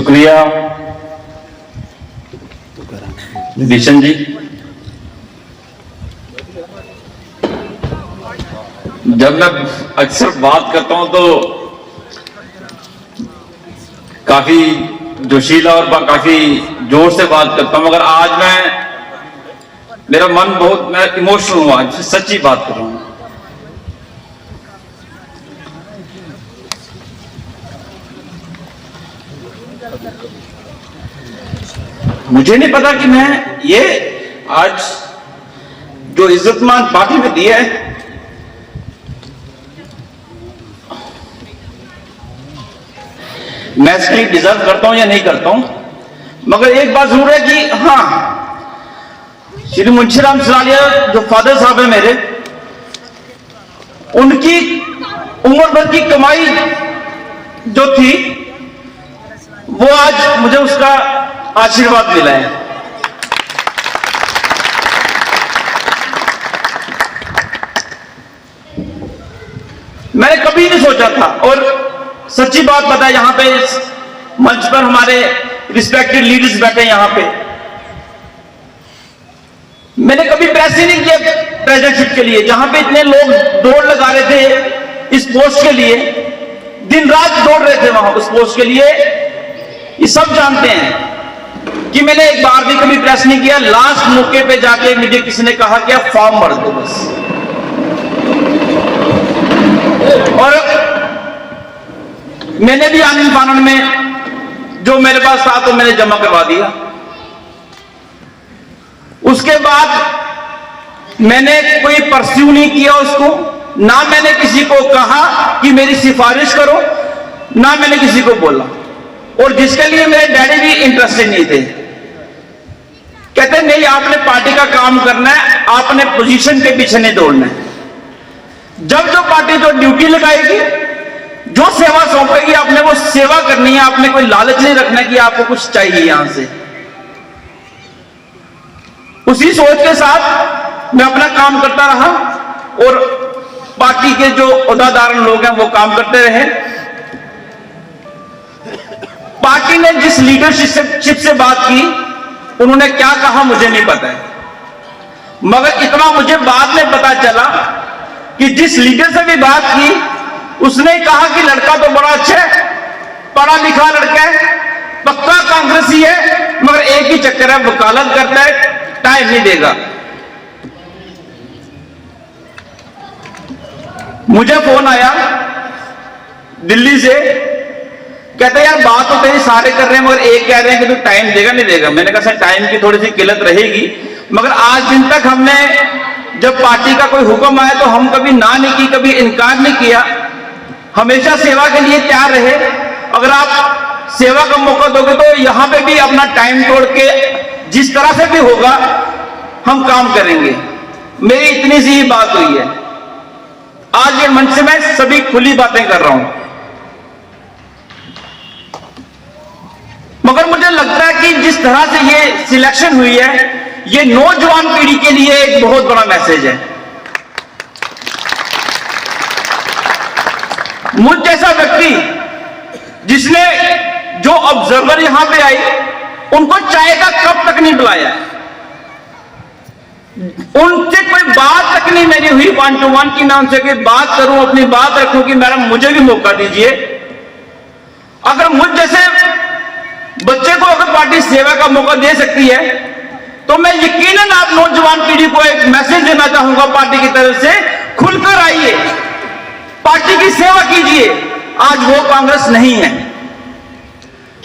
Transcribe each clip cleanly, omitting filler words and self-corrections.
शुक्रिया भीषण जी। जब मैं अक्सर बात करता हूं तो काफी जोशीला और काफी जोर से बात करता हूं, मगर आज मेरा मन बहुत, मैं इमोशनल हूं, आज सच्ची बात कर रहा हूं। मुझे नहीं पता कि मैं ये आज जो इज्जतमान पार्टी में दिया है, मैं इसके लिए डिजर्व करता हूं या नहीं करता हूं, मगर एक बात जरूर है कि हाँ, श्री मुंशीराम सिरालिया जो फादर साहब है मेरे, उनकी उम्र भर की कमाई जो थी वो आज मुझे उसका आशीर्वाद मिला है। मैंने कभी नहीं सोचा था, और सच्ची बात पता है, यहां पे इस मंच पर हमारे रिस्पेक्टेड लीडर्स बैठे, यहां पे मैंने कभी प्रयास ही नहीं किया प्रेसिडेंटशिप के लिए। जहां पे इतने लोग दौड़ लगा रहे थे इस पोस्ट के लिए, दिन रात दौड़ रहे थे वहां उस पोस्ट के लिए, ये सब जानते हैं कि मैंने एक बार भी कभी प्रयास नहीं किया। लास्ट मौके पे जाके मुझे किसी ने कहा कि आप फॉर्म भर दो बस, और मैंने भी आनंद फानन में जो मेरे पास था तो मैंने जमा करवा दिया। उसके बाद मैंने कोई परस्यू नहीं किया उसको, ना मैंने किसी को कहा कि मेरी सिफारिश करो, ना मैंने किसी को बोला, और जिसके लिए मेरे डैडी भी इंटरेस्टेड नहीं थे। कहते नहीं, आपने पार्टी का काम करना है, आपने पोजीशन के पीछे नहीं दौड़ना है। जब जो पार्टी जो ड्यूटी लगाएगी, जो सेवा सौंपेगी, आपने वो सेवा करनी है, आपने कोई लालच नहीं रखना कि आपको कुछ चाहिए यहां से। उसी सोच के साथ मैं अपना काम करता रहा, और पार्टी के जो ओहदेदार लोग हैं वो काम करते रहे। पार्टी ने जिस लीडरशिप से बात की, उन्होंने क्या कहा मुझे नहीं पता है, मगर इतना मुझे बाद में पता चला कि जिस लीडर से भी बात की, उसने कहा कि लड़का तो बड़ा अच्छा है, पढ़ा लिखा लड़का है, पक्का कांग्रेसी है, मगर एक ही चक्कर है, वकालत करता है, टाइम नहीं देगा। मुझे फोन आया दिल्ली से, कहते यार बात तो तेरी सारे कर रहे हैं, मगर एक कह रहे हैं कि तू टाइम देगा नहीं देगा। मैंने कहा सर टाइम की थोड़ी सी किल्लत रहेगी, मगर आज दिन तक हमने जब पार्टी का कोई हुक्म आया तो हम कभी ना नहीं की, कभी इनकार नहीं किया, हमेशा सेवा के लिए तैयार रहे। अगर आप सेवा का मौका दोगे तो यहां पे भी अपना टाइम तोड़ के जिस तरह से भी होगा हम काम करेंगे। मेरी इतनी सी ही बात हुई है। आज ये मंच से मैं सभी खुली बातें कर रहा हूं, मगर मुझे लगता है कि जिस तरह से ये सिलेक्शन हुई है, ये नौजवान पीढ़ी के लिए एक बहुत बड़ा मैसेज है। मुझ जैसा व्यक्ति जिसने जो ऑब्जर्वर यहां पे आई, उनको चाय का कप तक नहीं बुलाया, उनसे कोई बात तक नहीं मेरी हुई 1 to 1 की नाम से कि बात करूं, अपनी बात रखूं कि मैडम मुझे भी मौका दीजिए। अगर मुझ जैसे बच्चे को अगर पार्टी सेवा का मौका दे सकती है, तो मैं यकीनन आप नौजवान पीढ़ी को एक मैसेज देना चाहूंगा पार्टी की तरफ से, खुलकर आइए, पार्टी की सेवा कीजिए। आज वो कांग्रेस नहीं है,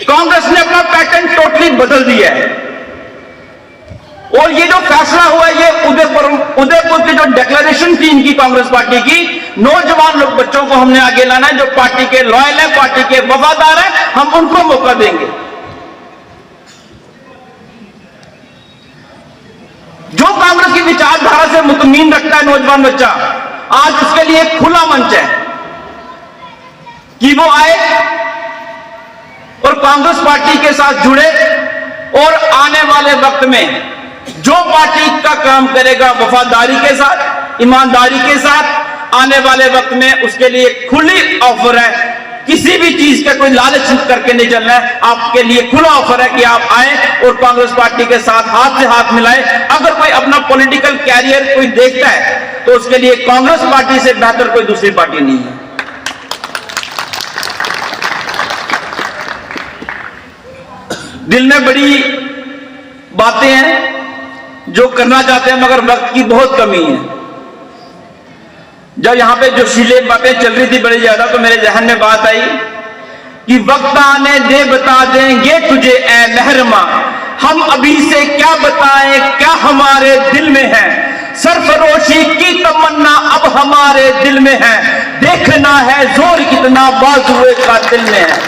कांग्रेस ने अपना पैटर्न टोटली बदल दिया है, और ये जो फैसला हुआ है, ये उदयपुर की जो डिक्लेरेशन थी इनकी कांग्रेस पार्टी की, नौजवान लोग बच्चों को हमने आगे लाना है, जो पार्टी के लॉयल है, पार्टी के वफादार है, हम उनको मौका देंगे। जो कांग्रेस की विचारधारा से मुतमीन रखता है नौजवान बच्चा, आज उसके लिए एक खुला मंच है कि वो आए और कांग्रेस पार्टी के साथ जुड़े, और आने वाले वक्त में जो पार्टी का काम करेगा वफादारी के साथ, ईमानदारी के साथ, आने वाले वक्त में उसके लिए खुली ऑफर है किसी भी चीज का कोई लालच करके नहीं चलना है। आपके लिए खुला ऑफर है कि आप आए और कांग्रेस पार्टी के साथ हाथ से हाथ मिलाएं। अगर कोई अपना पॉलिटिकल कैरियर कोई देखता है तो उसके लिए कांग्रेस पार्टी से बेहतर कोई दूसरी पार्टी नहीं है। दिल में बड़ी बातें हैं जो करना चाहते हैं, मगर वक्त की बहुत कमी है। जब यहां पे जो शीले बातें चल रही थी बड़ी ज्यादा, तो मेरे जहन में बात आई कि वक्त आने दे बता देंगे तुझे ए महरमा, हम अभी से क्या बताएं क्या हमारे दिल में है, सरफरोशी की तमन्ना अब हमारे दिल में है, देखना है जोर कितना बाजुए का दिल में है।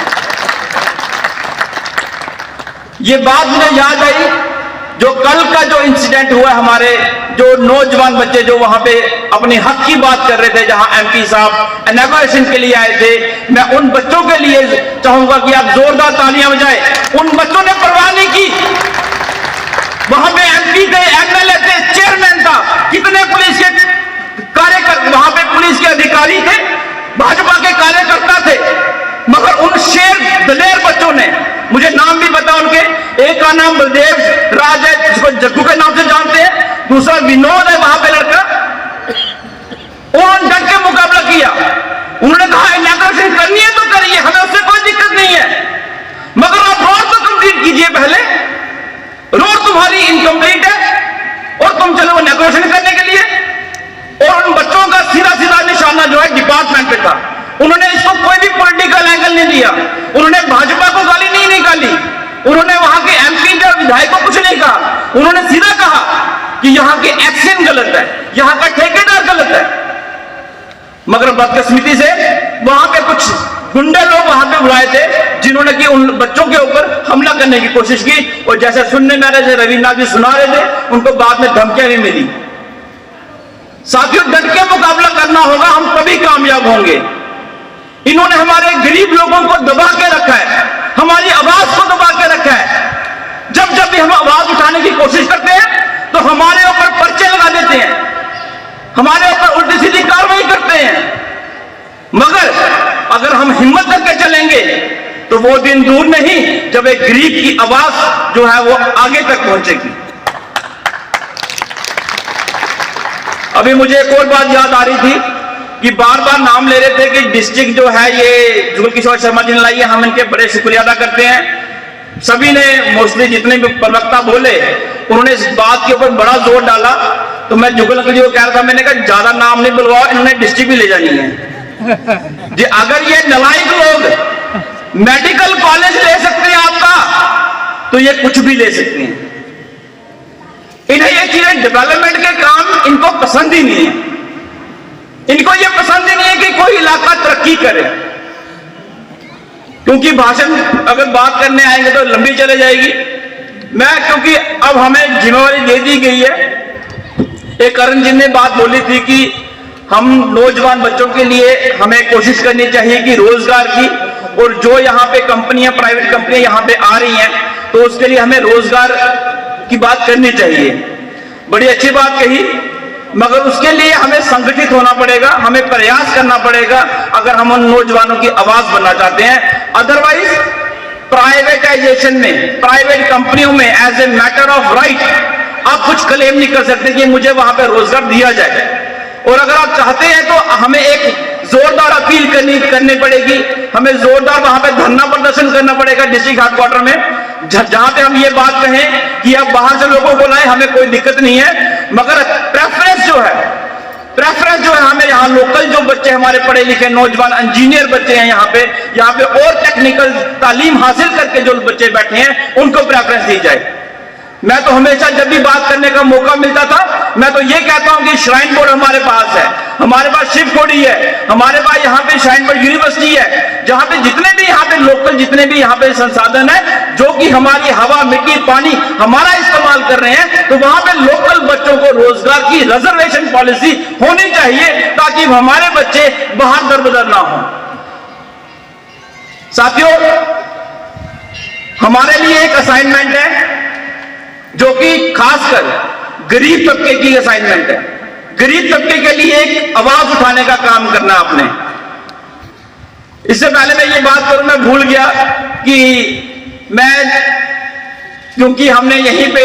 ये बात मुझे याद आई जो कल का जो इंसिडेंट हुआ, हमारे जो नौजवान बच्चे जो वहां पे अपने हक की बात कर रहे थे, जहां एमपी साहब इनॉग्रेशन के लिए आए थे। मैं उन बच्चों के लिए चाहूंगा कि आप जोरदार तालियां बजाएं। उन बच्चों ने परवाह नहीं की, वहां पे एमपी थे, एमएलए थे, चेयरमैन था, कितने पुलिस के कार्यकर्ता वहां पे पुलिस के अधिकारी थे, भाजपा के कार्यकर्ता थे, मगर उन शेर दलेर बच्चों ने, मुझे नाम भी पता उनके, एक का नाम बलदेव राज है जिसको जग्गू के नाम से जानते हैं, दूसरा विनोद है वहां पे लड़का, उन्होंने डट के मुकाबला किया। उन्होंने कहा इनॉग्रेशन करनी है तो करिए, हमें उससे कोई दिक्कत नहीं है, मगर आप रोड तो कंप्लीट कीजिए पहले, रोड तुम्हारी इनकम्प्लीट है और तुम चलो इनॉग्रेशन करने के लिए। और उन बच्चों का सीधा सीधा निशाना जो है डिपार्टमेंट पे था। उन्होंने इसको कोई भी पॉलिटिकल एंगल नहीं दिया, उन्होंने भाजपा को गाली नहीं निकाली, उन्होंने वहां के एमपी या विधायक को कुछ नहीं कहा, उन्होंने सीधा कहा कि यहां के एक्शन गलत है, यहां का ठेकेदार गलत है। मगर बदकिस्मती से वहां के कुछ गुंडे लोग वहां पे बुलाए थे जिन्होंने कि उन बच्चों के ऊपर हमला करने की कोशिश की, और जैसे सुनने में आ रहे थे, रविन्द्रनाथ जी सुना रहे थे, उनको बाद में धमकियां भी मिली। साथियों, डट के मुकाबला करना होगा, हम तभी कामयाब होंगे। इन्होंने हमारे गरीब लोगों को दबा के रखा है, हमारी आवाज को दबा के रखा है। जब जब भी हम आवाज उठाने की कोशिश करते हैं तो हमारे ऊपर पर्चे लगा देते हैं, हमारे ऊपर उल्टी सीधी कार्रवाई करते हैं। मगर अगर हम हिम्मत करके चलेंगे तो वो दिन दूर नहीं जब एक गरीब की आवाज जो है वो आगे तक पहुंचेगी। अभी मुझे एक और बात याद आ रही थी कि बार बार नाम ले रहे थे कि डिस्ट्रिक्ट जो है ये जुगल किशोर शर्मा जी ने लाई है, हम इनके बड़े शुक्रिया अदा करते हैं। सभी ने मोस्टली जितने भी प्रवक्ता बोले उन्होंने इस बात के ऊपर बड़ा जोर डाला। तो मैं जुगल जी को कह रहा था, मैंने कहा ज्यादा नाम नहीं बुलवाओ, इन्होंने डिस्ट्रिक्ट भी ले जानी है जी। अगर ये नलायक लोग मेडिकल कॉलेज ले सकते हैं आपका, तो ये कुछ भी ले सकते हैं। इन्हें ये चीजें डेवलपमेंट के काम इनको पसंद ही नहीं है। इनको ये पसंद ही नहीं है कि कोई इलाका तरक्की करे, क्योंकि भाषण अगर बात करने आएंगे तो लंबी चले जाएगी। क्योंकि अब हमें जिम्मेवारी दे दी गई है। एक करण जी ने बात बोली थी कि हम नौजवान बच्चों के लिए हमें कोशिश करनी चाहिए कि रोजगार की, और जो यहाँ पे कंपनियां, प्राइवेट कंपनियां यहाँ पे आ रही हैं, तो उसके लिए हमें रोजगार की बात करनी चाहिए। बड़ी अच्छी बात कही, मगर उसके लिए हमें संगठित होना पड़ेगा, हमें प्रयास करना पड़ेगा अगर हम उन नौजवानों की आवाज बनना चाहते हैं। अदरवाइज प्राइवेटाइजेशन में, प्राइवेट कंपनियों में as a matter of right आप कुछ क्लेम नहीं कर सकते कि मुझे वहां पे रोजगार दिया जाए। और अगर आप चाहते हैं तो हमें एक जोरदार अपील करनी पड़ेगी, हमें जोरदार वहां पे धरना प्रदर्शन करना पड़ेगा डिस्ट्रिक्ट हेडक्वार्टर में, जहां पे हम ये बात कहें कि आप बाहर से लोगों को लाए, हमें कोई दिक्कत नहीं है, मगर प्रेफरेंस जो है हमें यहाँ लोकल जो बच्चे हमारे पढ़े लिखे नौजवान इंजीनियर बच्चे हैं यहाँ पे और टेक्निकल तालीम हासिल करके जो बच्चे बैठे हैं उनको प्रेफरेंस दी जाए। मैं तो हमेशा जब भी बात करने का मौका मिलता था, मैं तो ये कहता हूं कि श्राइन बोर्ड हमारे पास है, हमारे पास शिव खोड़ी है, हमारे पास यहाँ पे श्राइन बोर्ड यूनिवर्सिटी है, जहां पे जितने भी यहाँ पे लोकल जितने भी यहाँ पे संसाधन है जो कि हमारी हवा, मिट्टी, पानी हमारा इस्तेमाल कर रहे हैं, तो वहां पे लोकल बच्चों को रोजगार की रिजर्वेशन पॉलिसी होनी चाहिए ताकि हमारे बच्चे बाहर दरबदर ना हो। साथियों, हमारे लिए एक असाइनमेंट है जो कि खासकर गरीब तबके की असाइनमेंट है। गरीब तबके के लिए एक आवाज उठाने का काम करना आपने। इससे पहले मैं ये बात करूं, मैं भूल गया कि क्योंकि हमने यहीं पे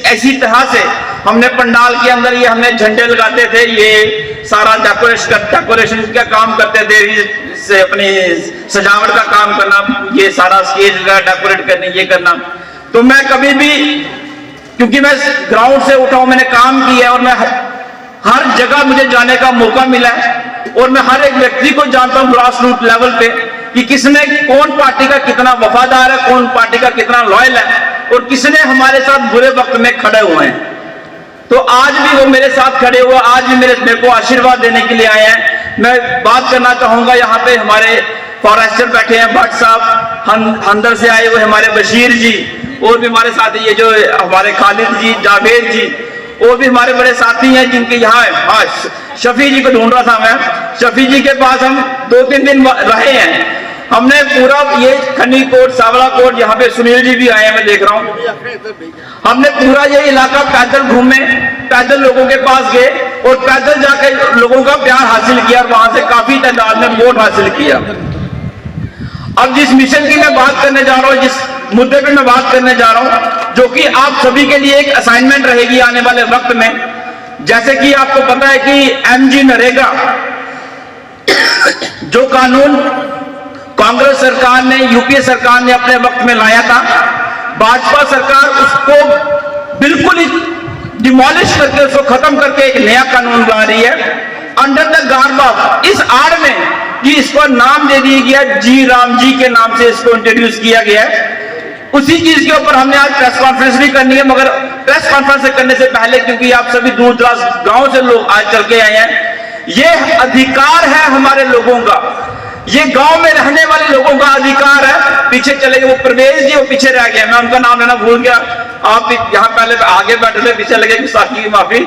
ऐसी तरह से हमने पंडाल के अंदर ये हमने झंडे लगाते थे, ये सारा डेकोरेशन का काम करते थे, से अपनी सजावट का काम करना, ये सारा स्टेज का डेकोरेट करना, ये करना। तो मैं कभी भी, क्योंकि मैं ग्राउंड से उठा हूं, मैंने काम किया और मैं हर जगह मुझे जाने का मौका मिला है और मैं हर एक व्यक्ति को जानता हूं ग्रास रूट लेवल पे कि किसने, कौन पार्टी का कितना वफादार है, कौन पार्टी का कितना लॉयल है और किसने हमारे साथ बुरे वक्त में खड़े हुए हैं। तो आज भी वो मेरे साथ खड़े हुए, आज भी मेरे को आशीर्वाद देने के लिए आए हैं। मैं बात करना चाहूंगा, यहाँ पे हमारे फॉरेस्टर बैठे हैं, भट्ट साहब, अंदर से आए हुए हमारे बशीर जी, और भी हमारे साथ ये जो हमारे खालिद जी, जावेद जी, और भी हमारे बड़े साथी हैं जिनके यहाँ, हाँ शफी जी को ढूंढ रहा था मैं, शफी जी के पास हम 2-3 दिन रहे हैं। हमने पूरा ये खन्नी कोट, सावला कोट, यहाँ पे सुनील जी भी आए हैं, मैं देख रहा हूँ। हमने पूरा ये इलाका पैदल घूमे, पैदल लोगों के पास गए और पैदल जाकर लोगों का प्यार हासिल किया और वहां से काफी तादाद में वोट हासिल किया। अब जिस मिशन की मैं बात करने जा रहा हूँ, जिस मुद्दे पे मैं बात करने जा रहा हूँ, जो कि आप सभी के लिए एक असाइनमेंट रहेगी आने वाले वक्त में। जैसे कि आपको पता है कि एमजी नरेगा जो कानून कांग्रेस सरकार ने, यूपीए सरकार ने अपने वक्त में लाया था, भाजपा सरकार उसको बिल्कुल ही डिमोलिश करके, उसको खत्म करके एक नया कानून ला रही है अंडर द गार्ड ऑफ, इस आड़ में कि इसको नाम दे दिया गया जी राम जी के नाम से इसको इंट्रोड्यूस किया गया है। उसी चीज के ऊपर हमने आज प्रेस कॉन्फ्रेंस भी करनी है, मगर प्रेस कॉन्फ्रेंस करने से पहले, क्योंकि आप सभी दूर दराज गांव से लोग आज चल के आए हैं, ये अधिकार है हमारे लोगों का, ये गांव में रहने वाले लोगों का अधिकार है। पीछे चले गए वो प्रवेश जी, वो पीछे रह गया, मैं उनका नाम लेना भूल गया, आप यहाँ पहले आगे बैठे थे, पीछे लगे, गुस्ताखी की माफी।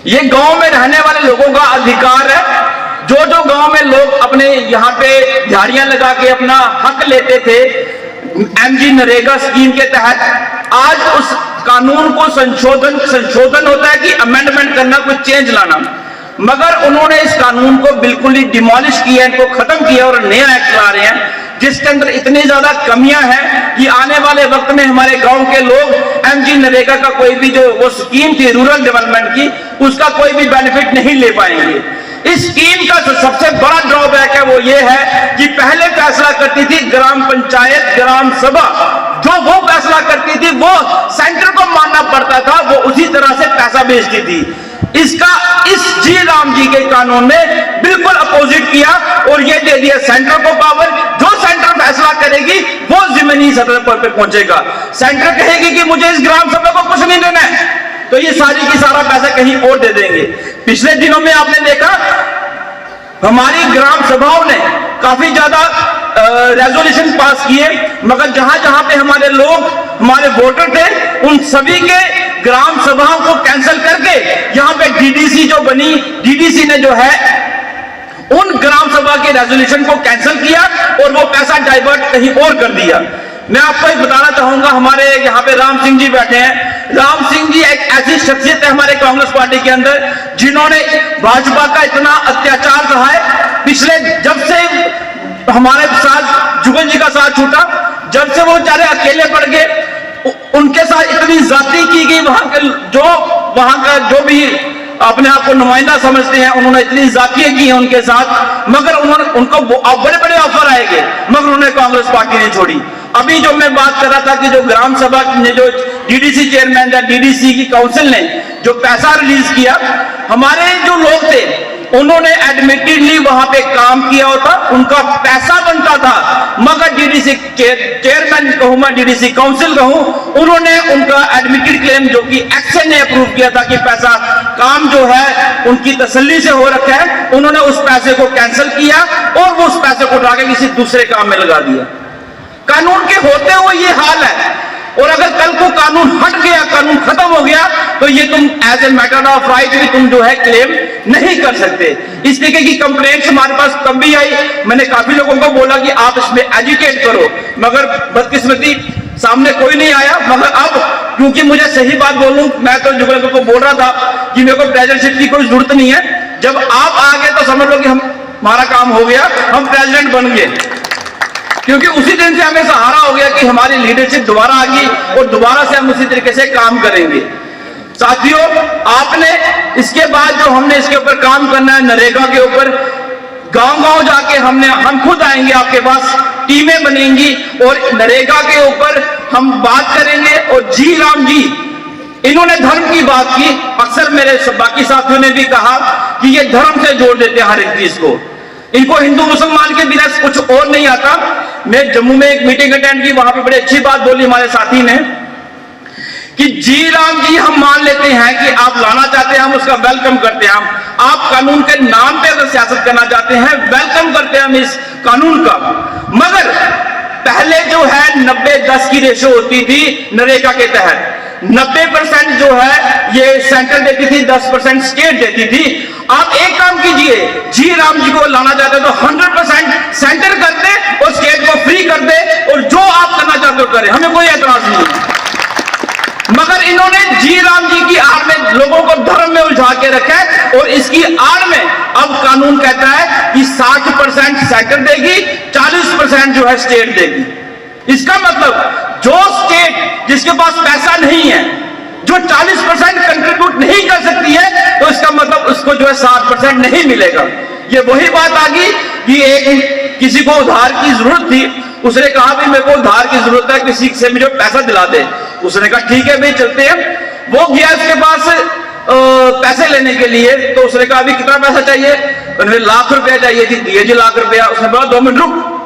ये गांव में रहने वाले लोगों का अधिकार है। जो जो गांव में लोग अपने यहाँ पे दिहाड़ियां लगा के अपना हक लेते थे एमजी नरेगा स्कीम के तहत, आज उस कानून को संशोधन होता है कि अमेंडमेंट करना, कुछ चेंज लाना, मगर उन्होंने इस कानून को बिल्कुल ही डिमोलिश किया, इनको खत्म किया और नया एक्ट ला रहे हैं जिसके अंदर इतनी ज्यादा कमियां हैं कि आने वाले वक्त में हमारे गांव के लोग एमजी नरेगा का कोई भी जो वो स्कीम थी रूरल डेवलपमेंट की, उसका कोई भी बेनिफिट नहीं ले पाएंगे। इस स्कीम का जो सबसे बड़ा ड्रॉबैक है वो ये है कि पहले फैसला करती थी ग्राम पंचायत, ग्राम सभा, जो वो फैसला करती थी वो सेंटर को मानना पड़ता था, वो उसी तरह से पैसा भेजती थी। इसका इस जी राम जी के कानून ने बिल्कुल अपोजिट किया और ये दे दिया सेंटर को पावर, जो सेंटर फैसला करेगी वो जमीनी सतह पर पहुंचेगा। सेंटर कहेगी कि मुझे इस ग्राम सभा को कुछ नहीं देना है, तो ये सारी की सारा पैसा कहीं और दे देंगे। पिछले दिनों में आपने देखा हमारी ग्राम सभाओं ने काफी ज्यादा रेजोल्यूशन पास किए, मगर जहां जहां पे हमारे लोग, हमारे वोटर थे, उन सभी के ग्राम सभाओं को कैंसिल करके यहाँ पे डीडीसी जो बनी, डीडीसी ने जो है उन ग्राम सभा के रेजोल्यूशन को कैंसिल किया और वो पैसा डाइवर्ट कहीं और कर दिया। मैं आपको एक बताना चाहूंगा, हमारे यहाँ पे राम सिंह जी बैठे हैं। राम सिंह जी एक ऐसी शख्सियत है हमारे कांग्रेस पार्टी के अंदर जिन्होंने भाजपा का इतना अत्याचार रहा है, पिछले जब से हमारे साथ जुगल जी का साथ छूटा, जब से वो बेचारे अकेले पड़ गए, उनके साथ इतनी ज्यादती की गई, वहां का जो भी अपने आप को नुमाइंदा समझते हैं, उन्होंने इतनी ज्यादतियां की हैं उनके साथ, मगर उनको बड़े बड़े ऑफर आएंगे, मगर उन्हें कांग्रेस पार्टी ने छोड़ी। अभी जो मैं बात कर रहा था कि जो ग्राम सभा ने, जो डीडीसी चेयरमैन या डीडीसी की काउंसिल ने जो पैसा रिलीज किया, हमारे जो लोग थे उन्होंने एडमिटेडली वहां पे काम किया होता, उनका पैसा बनता था, मगर डीडीसी चेयरमैन कहूं मैं, डीडीसी काउंसिल कहूं, उन्होंने उनका एडमिटेड क्लेम जो कि एक्शन ने अप्रूव किया था कि पैसा काम जो है उनकी तसल्ली से हो रखा है, उन्होंने उस पैसे को कैंसिल किया और वो उस पैसे को उठा के किसी दूसरे काम में लगा दिया। कानून के होते हुए ये हाल है, और अगर कल को कानून हट गया, कानून खत्म हो गया, तो ये तुम as a matter of right भी तुम जो है क्लेम नहीं कर सकते। इस तरीके की कंप्लेंट्स हमारे पास तब भी आई, मैंने काफी लोगों को बोला कि आप इसमें एजुकेट करो, मगर बदकिस्मती सामने कोई नहीं आया। मगर अब क्योंकि मुझे सही बात बोलूं, मैं तो जुगल को बोल रहा था कि मेरे को ट्रेजरशिप की कोई जरूरत नहीं है, जब आप आ गए तो समझ लो कि हम हमारा काम हो गया, हम प्रेसिडेंट बन गए, क्योंकि उसी दिन से हमें सहारा हो गया कि हमारी लीडरशिप दोबारा आ गई और दोबारा से हम उसी तरीके से काम करेंगे। साथियों, आपने इसके बाद जो हमने इसके ऊपर काम करना है, नरेगा के ऊपर, गांव-गांव जाके हम खुद आएंगे आपके पास, टीमें बनेंगी और नरेगा के ऊपर हम बात करेंगे। और जी राम जी, इन्होंने धर्म की बात की, अक्सर मेरे बाकी साथियों ने भी कहा कि ये धर्म से जोड़ देते हैं हर एक चीज को, इनको हिंदू मुसलमान के बिना कुछ और नहीं आता। मैं जम्मू में एक मीटिंग अटेंड की, वहां पे बड़ी अच्छी बात बोली हमारे साथी ने कि जी राम जी, हम मान लेते हैं कि आप लाना चाहते हैं, हम उसका वेलकम करते हैं। हम आप कानून के नाम पे अगर सियासत करना चाहते हैं, वेलकम करते हैं हम इस कानून का, मगर पहले जो है 90-10 की रेशो होती थी नरेगा के तहत। 90% जो है ये सेंट्रल देती थी, 10% स्टेट देती थी। आप एक काम कीजिए, जी राम जी को लाना चाहते तो 100% सेंटर कर दे और स्टेट को फ्री कर दे, और जो आप करना चाहते हो करें, हमें कोई एतराज नहीं है। मगर इन्होंने जी राम जी की आड़ में लोगों को धर्म में उलझा के रखा है, और इसकी आड़ में अब कानून कहता है कि 60% सेंटर देगी, 40% जो है स्टेट देगी। इसका मतलब जो स्टेट जिसके पास पैसा नहीं है, जो 40% कंट्रीब्यूट नहीं कर सकती है, तो इसका मतलब उसको जो है 60% नहीं मिलेगा। ये वही बात आ गई कि एक किसी को उधार की जरूरत थी, उसने कहा भी मेरे को उधार की जरूरत है, किसी से मुझे पैसा दिला दे। उसने कहा ठीक है भाई चलते हैं। वो गया उसके पास पैसे लेने के लिए, तो उसने कहा अभी कितना पैसा चाहिए? उन्हें लाख रुपया चाहिए थी, दिए जी लाख रुपया। उसने बोला 2 मिनट रुक,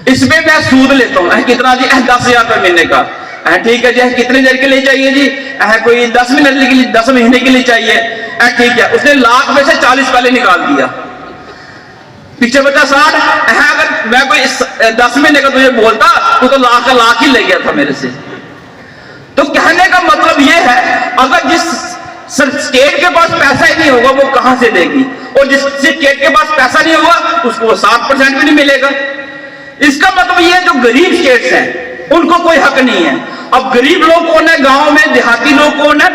इसमें मैं सूद लेता हूँ। कितना जी? 10,000 रुपये महीने का। ठीक है जी, कितनी देर के लिए चाहिए जी? कोई 10 मिनट के लिए, 10 महीने के लिए चाहिए। ठीक है। उसने लाख में से 40 पहले निकाल दिया, पीछे बचा 60। अगर मैं कोई 10 महीने का तुझे बोलता, तो लाख का लाख ही ले गया था मेरे से। तो कहने का मतलब यह है, अगर जिस स्टेट के पास पैसा ही नहीं होगा, वो कहां से देगी? और जिस स्टेट के पास पैसा नहीं होगा, उसको 60% भी नहीं मिलेगा। इसका मतलब यह, जो गरीब स्टेट्स हैं उनको कोई हक नहीं है। अब गरीब लोग कौन है गांव में? देहाती लोग कौन है?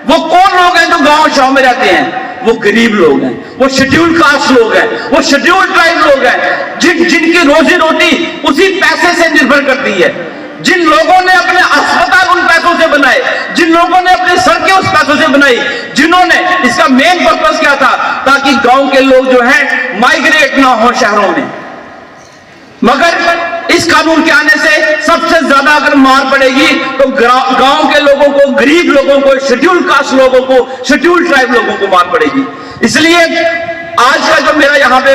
वो कौन लोग हैं जो गांव शाव में रहते हैं? वो गरीब लोग हैं, वो शेड्यूल्ड कास्ट लोग हैं, वो शेड्यूल्ड ट्राइब लोग हैं, जिनकी रोजी रोटी उसी पैसे से निर्भर करती है। जिन लोगों ने अपने अस्पताल उन पैसों से बनाए, जिन लोगों ने अपनी सड़कें उस पैसों से बनाई, जिन्होंने, इसका मेन पर्पस क्या था? ताकि गांव के लोग जो हैं माइग्रेट ना हो शहरों में। मगर इस कानून के आने से सबसे ज्यादा अगर मार पड़ेगी तो गांव के लोगों को, गरीब लोगों को, शेड्यूल्ड कास्ट लोगों को, शेड्यूल्ड ट्राइब लोगों को मार पड़ेगी। इसलिए आज का जो मेरा यहाँ पे,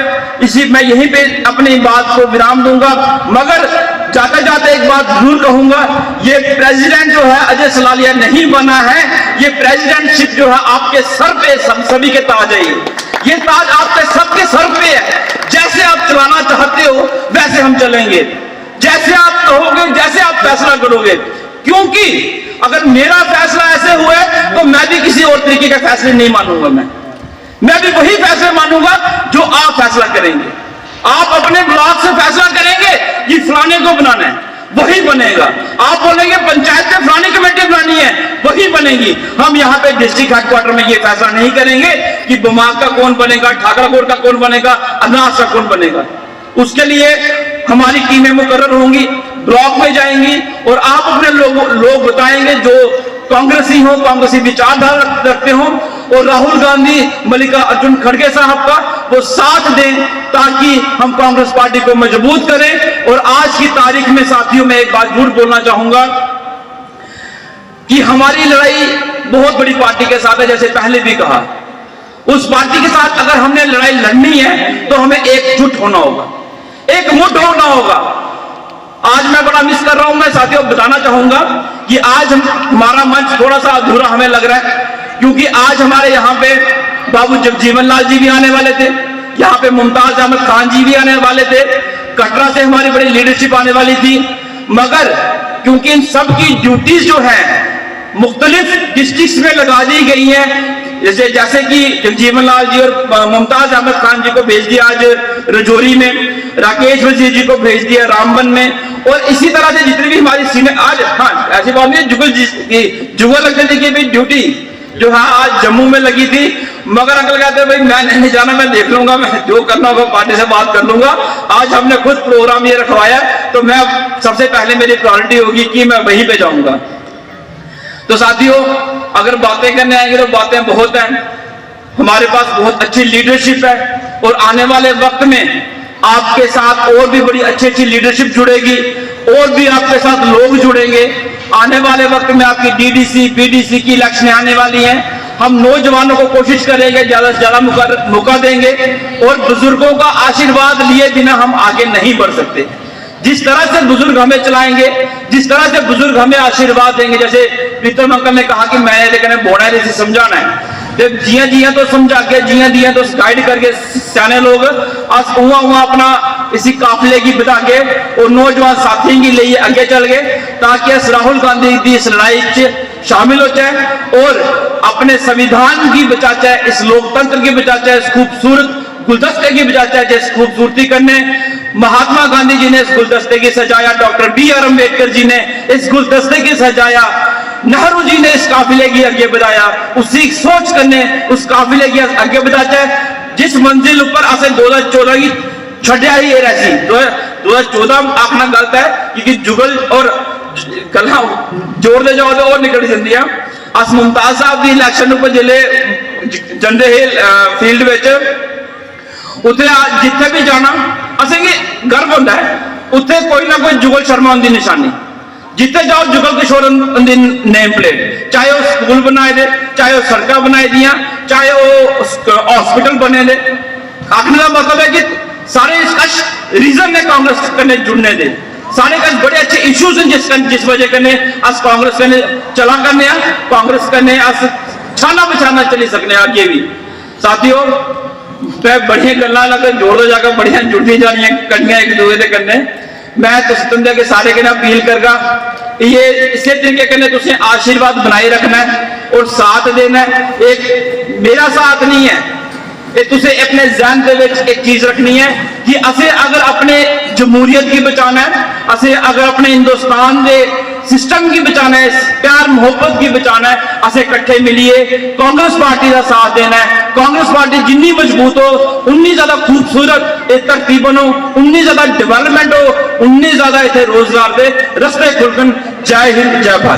मैं यहीं पे अपनी बात को विराम दूंगा। मगर जाते जाते एक बात जरूर कहूंगा, ये प्रेसिडेंट जो है अजय सलालिया नहीं बना है। ये प्रेसिडेंटशिप जो है आपके सर पे, सभी के ताज है। ये ताज आपके सबके सर पे है। जैसे आप चलाना चाहते हो वैसे हम चलेंगे, जैसे आप कहोगे, जैसे आप फैसला करोगे। क्योंकि अगर मेरा फैसला ऐसे हुआ तो मैं भी किसी और तरीके का फैसले नहीं मानूंगा। मैं भी वही फैसले मानूंगा जो आप फैसला करेंगे। आप अपने ब्लॉक से फैसला करेंगे कि फलाने को बनाना है, वही बनेगा। आप बोलेंगे पंचायत में फलानी कमेटी बनानी है, वही बनेगी। हम यहाँ पे डिस्ट्रिक्ट हेडक्वार्टर में ये फैसला नहीं करेंगे कि बुमाग का कौन बनेगा, ठाकराकोट का कौन बनेगा, अनाज का कौन बनेगा। उसके लिए हमारी टीमें मुकर्रर होंगी, ब्लॉक में जाएंगी और आप अपने लोग बताएंगे जो कांग्रेसी हो, कांग्रेसी विचारधारा रखते हो, और राहुल गांधी, मल्लिकार्जुन खड़गे साहब का वो साथ दें, ताकि हम कांग्रेस पार्टी को मजबूत करें। और आज की तारीख में साथियों, मैं एक बात जरूर बोलना चाहूंगा कि हमारी लड़ाई बहुत बड़ी पार्टी के साथ है। जैसे पहले भी कहा, उस पार्टी के साथ अगर हमने लड़ाई लड़नी है तो हमें एकजुट होना होगा, एक मुठ होना होगा। आज मैं बड़ा मिस कर रहा हूं। मैं साथियों बताना चाहूंगा कि आज हमारा मंच थोड़ा सा अधूरा हमें लग रहा है, क्योंकि आज हमारे यहाँ पे बाबू जगजीवन लाल जी भी आने वाले थे, यहाँ पे मुमताज अहमद खान जी भी आने वाले थे, कटरा से हमारी बड़ी लीडरशिप आने वाली थी। मगर क्योंकि इन सब की ड्यूटीज जो है मुख्तलिफ डिस्ट्रिक्ट में लगा दी गई है, जैसे कि जगजीवन लाल जी और मुमताज अहमद खान जी को भेज दिया आज रजौरी में, राकेश वजीर जी को भेज दिया रामबन में, और इसी तरह से जितनी भी हमारी सीनियर आज, हाँ ऐसी बात नहीं, जुगल अग्रवाल जी की भी ड्यूटी जो हाँ आज जम्मू में लगी थी, मगर अंकल कहते भाई मैं नहीं जाना, मैं देख लूंगा, मैं जो करना होगा पार्टी से बात कर लूंगा। आज हमने खुद प्रोग्राम ये रखवाया, तो मैं सबसे पहले मेरी प्रायोरिटी होगी कि मैं वहीं पे जाऊंगा। तो साथियों, अगर बातें करने आएंगे तो बातें बहुत हैं, हमारे पास बहुत अच्छी लीडरशिप है और आने वाले वक्त में आपके साथ और भी बड़ी अच्छी अच्छी लीडरशिप जुड़ेगी और भी आपके साथ लोग जुड़ेंगे। आने वाले वक्त में आपकी डीडीसी बीडीसी की इलेक्शन आने वाली हैं। हम नौजवानों को कोशिश करेंगे, ज्यादा से ज्यादा मौका देंगे और बुजुर्गों का आशीर्वाद लिए बिना हम आगे नहीं बढ़ सकते। जिस तरह से बुजुर्ग हमें चलाएंगे, जिस तरह से बुजुर्ग हमें आशीर्वाद देंगे, जैसे प्रीतम अंकल ने कहा कि मैं लेकिन बोना जैसे समझाना है, जब जिया तो समझा के, जिया तो गाइड करके सियाने लोग आज उहा अपना इसी काफिले की बता के और नौजवान साथी की लिए आगे चल गए, ताकि इस राहुल गांधी की इस लड़ाई च शामिल हो जाए और अपने संविधान की बचाचा है, इस लोकतंत्र की बचाचा है, इस खूबसूरत गुलदस्ते की बचाचा है, जिस खूबसूरती करने महात्मा गांधी जी ने इस गुलदस्ते की सजाया, डॉक्टर BR अम्बेडकर जी ने इस गुलदस्ते की सजाया, नेहरू जी ने इस काफिले की आगे बढ़ाया, उसी सोच करने उस काफिले की आगे बढ़ाता है जिस मंजिल ऊपर असें 2014 की छड्या ही ये रही। 2014 आखना गलत है क्योंकि जुगल और गला जोड़ते जाओ तो और निकल जाती है। अस मुमताज साहब की इलेक्शन पर जिले जंदे हिल फील्ड में उत्थे जिथे भी जाना असें गर्व होता है, उत्थे कोई ना कोई जुगल शर्मा की निशानी, जिथे जाओ जुगल किशोर नेम प्लेट, चाहे वो स्कूल बनाए दे, चाहे वो सड़क बनाई दियां, चाहे वो हॉस्पिटल बने दे। आखने का मतलब है कि सारे इसका रीजन है कांग्रेस कने जुड़ने दे, सारे का बड़े अच्छे इश्यूज हैं जिस वजह कने अस कांग्रेस कने चला करने, कांग्रेस कने अस छाना बछाना चली सकने आगे भी। साथियों, बढ़िया गल्लां लगे जोड़ जाकर बढ़िया जुड़ती जानियां कड़ियां एक दूसरे के कन्ने। मैं तुंदे के सारे कने अपील करगा, ये इसी तरीके कने तुसें आशीर्वाद बनाए रखना है और साथ देना है। एक मेरा साथ नहीं है, ये तुसें अपने ज़हन दे विच एक चीज रखनी है कि असें अगर अपने जमहूरियत की बचाना है, असें अगर अपने हिंदुस्तान के सिस्टम की बचाना है, प्यार मोहब्बत की बचाना है, असें इकट्ठे मिलिए कांग्रेस पार्टी का साथ देना है। कांग्रेस पार्टी जिन्नी मजबूत हो, उन्नी ज्यादा खूबसूरत एक धरती बनो, उन्नी ज्यादा डेवलपमेंट हो, उन्नी ज्यादा इतने रोजगार के रस्ते खुलकन। जय हिंद, जय भारत।